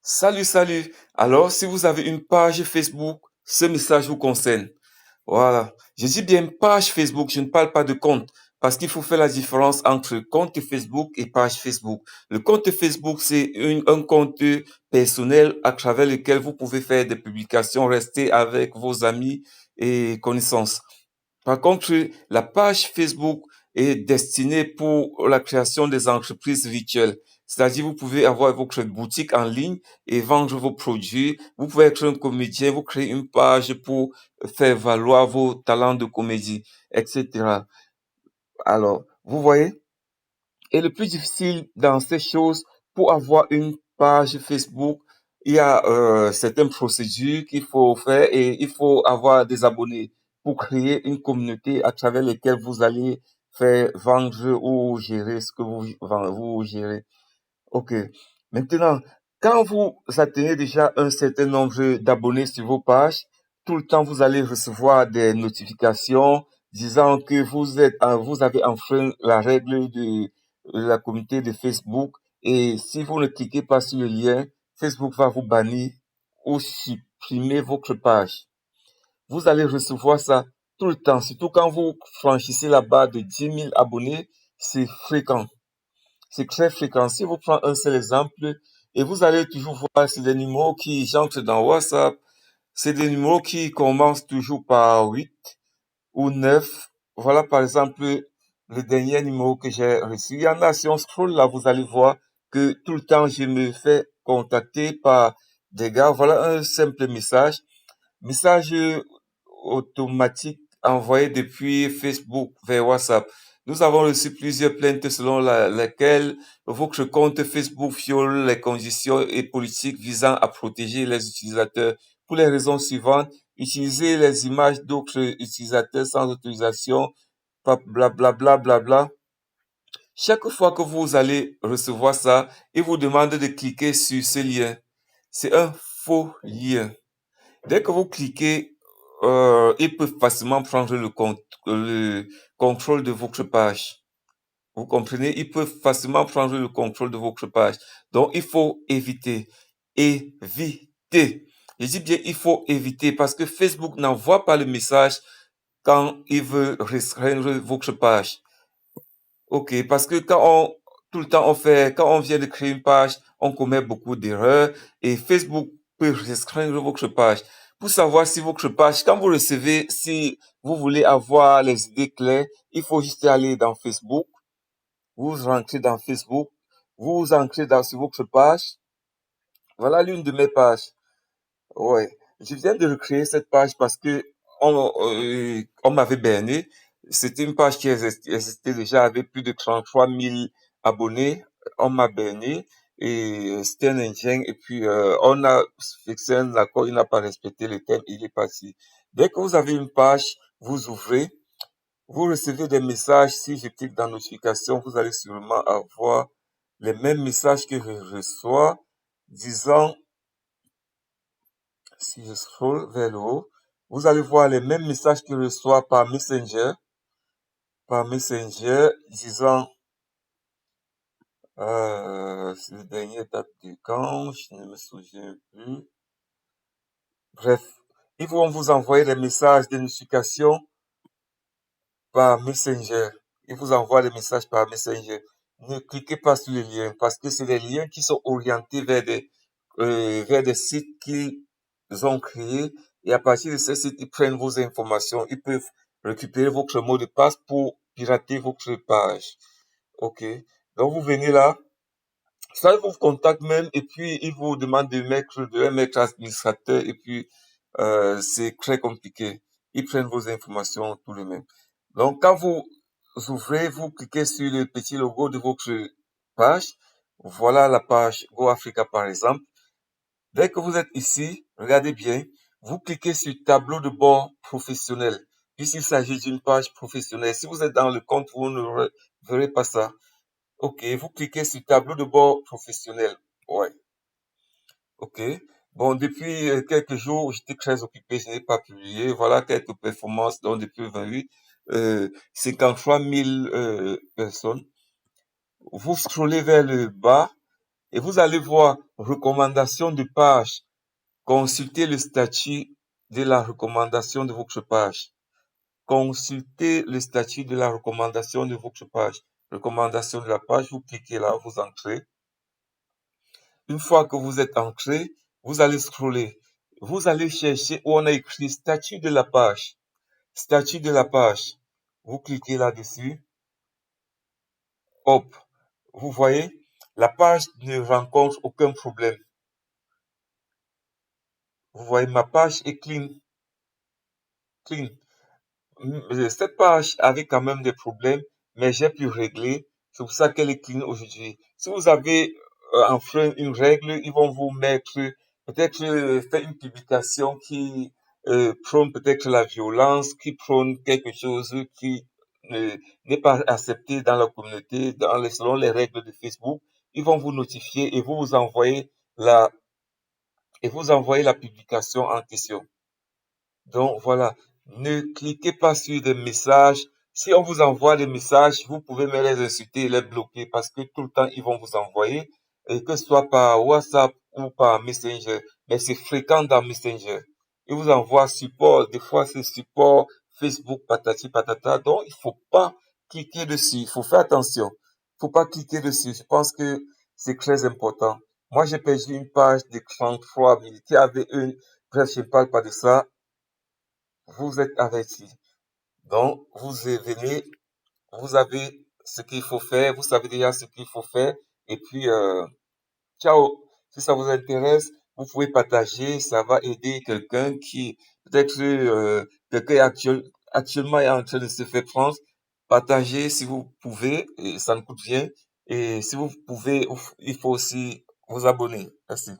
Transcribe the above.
Salut, salut. Alors, si vous avez une page Facebook, ce message vous concerne. Voilà. Je dis bien page Facebook, je ne parle pas de compte. Parce qu'il faut faire la différence entre compte Facebook et page Facebook. Le compte Facebook, c'est un compte personnel à travers lequel vous pouvez faire des publications, rester avec vos amis et connaissances. Par contre, la page Facebook est destinée pour la création des entreprises virtuelles. C'est-à-dire, vous pouvez avoir votre boutique en ligne et vendre vos produits. Vous pouvez être un comédien, vous créez une page pour faire valoir vos talents de comédie, etc. Alors, vous voyez? Et le plus difficile dans ces choses, pour avoir une page Facebook, il y a certaines procédures qu'il faut faire et il faut avoir des abonnés pour créer une communauté à travers lesquelles vous allez faire vendre ou gérer ce que vous gérez. Ok. Maintenant, quand vous atteignez déjà un certain nombre d'abonnés sur vos pages, tout le temps vous allez recevoir des notifications disant que vous avez enfreint la règle de la communauté de Facebook et si vous ne cliquez pas sur le lien, Facebook va vous bannir ou supprimer votre page. Vous allez recevoir ça tout le temps, surtout quand vous franchissez la barre de 10 000 abonnés, c'est fréquent. C'est très fréquent. Si vous prenez un seul exemple, et vous allez toujours voir, c'est des numéros qui j'entre dans WhatsApp, c'est des numéros qui commencent toujours par 8 ou 9. Voilà, par exemple, le dernier numéro que j'ai reçu. Il y en a, si on scroll là, vous allez voir que tout le temps, je me fais contacter par des gars. Voilà un simple message. Message automatique envoyé depuis Facebook vers WhatsApp. Nous avons reçu plusieurs plaintes selon lesquelles votre compte Facebook viole les conditions et politiques visant à protéger les utilisateurs pour les raisons suivantes. Utiliser les images d'autres utilisateurs sans autorisation, blablabla, blablabla. Chaque fois que vous allez recevoir ça, il vous demande de cliquer sur ce lien. C'est un faux lien. Dès que vous cliquez, ils peuvent facilement prendre le contrôle de votre page. Vous comprenez? Ils peuvent facilement prendre le contrôle de votre page. Donc, il faut éviter. Éviter. Je dis bien, il faut éviter parce que Facebook n'envoie pas le message quand il veut restreindre votre page. Ok, parce que tout le temps quand on vient de créer une page, on commet beaucoup d'erreurs et Facebook peut restreindre votre page. Pour savoir si votre page, quand vous recevez, si vous voulez avoir les idées claires, il faut juste aller dans Facebook, vous rentrez dans Facebook, vous entrez sur votre page. Voilà l'une de mes pages. Ouais, je viens de recréer cette page parce que on m'avait berné. C'était une page qui existait déjà avec plus de 33 000 abonnés. On m'a berné et c'était un Indien. Et puis on a fixé un accord, il n'a pas respecté le thème, il est parti. Dès que vous avez une page, vous ouvrez, vous recevez des messages. Si je clique dans notification, vous allez sûrement avoir les mêmes messages que je reçois disant si je scroll vers le haut, vous allez voir les mêmes messages que je reçois par Messenger, disant, c'est le dernier date du quand, je ne me souviens plus. Bref, ils vont vous envoyer des messages de notification par Messenger. Ils vous envoient des messages par Messenger. Ne cliquez pas sur les liens parce que c'est des liens qui sont orientés vers des sites qu'ils ont créés et à partir de ces sites, ils prennent vos informations. Ils peuvent récupérer votre mot de passe pour pirater votre page. OK. Donc, vous venez là. Ça, ils vous contactent même et puis ils vous demandent de mettre administrateur et puis c'est très compliqué. Ils prennent vos informations tout de même. Donc, quand vous ouvrez, vous cliquez sur le petit logo de votre page. Voilà la page Go Africa par exemple. Dès que vous êtes ici, regardez bien, vous cliquez sur tableau de bord professionnel, puisqu'il s'agit d'une page professionnelle. Si vous êtes dans le compte, vous ne verrez pas ça. Ok, vous cliquez sur tableau de bord professionnel. Ouais, ok. Bon, depuis quelques jours, j'étais très occupé, je n'ai pas publié. Voilà quelques performances. Donc, depuis 28, 53 000 personnes. Vous scrollez vers le bas et vous allez voir recommandation de page. Consultez le statut de la recommandation de votre page. Consultez le statut de la recommandation de votre page. Recommandation de la page, vous cliquez là, vous entrez. Une fois que vous êtes entré, vous allez scroller. Vous allez chercher où on a écrit statut de la page. Statut de la page. Vous cliquez là-dessus. Hop. Vous voyez, la page ne rencontre aucun problème. Vous voyez, ma page est clean. Clean. Cette page avait quand même des problèmes, mais j'ai pu régler. C'est pour ça qu'elle est clean aujourd'hui. Si vous avez enfreint une règle, ils vont vous mettre peut-être faire une publication qui prône peut-être la violence, qui prône quelque chose qui n'est pas accepté dans la communauté, selon les règles de Facebook. Ils vont vous notifier et vous envoyer la publication en question. Donc voilà, ne cliquez pas sur des messages. Si on vous envoie des messages, vous pouvez même les insulter et les bloquer parce que tout le temps, ils vont vous envoyer, et que ce soit par WhatsApp ou par Messenger. Mais c'est fréquent dans Messenger. Ils vous envoient support, des fois c'est support Facebook, patati patata. Donc il faut pas cliquer dessus. Il faut faire attention. Il faut pas cliquer dessus. Je pense que c'est très important. Moi, j'ai perdu une page de 33 000 qui avait une, bref, je ne parle pas de ça. Vous êtes averti. Donc, vous venez, vous avez ce qu'il faut faire, vous savez déjà ce qu'il faut faire, et puis, ciao. Si ça vous intéresse, vous pouvez partager, ça va aider quelqu'un qui, peut-être, quelqu'un actuellement est en train de se faire prendre. Partagez si vous pouvez, et ça ne coûte rien. Et si vous pouvez, il faut aussi vous abonner. Merci.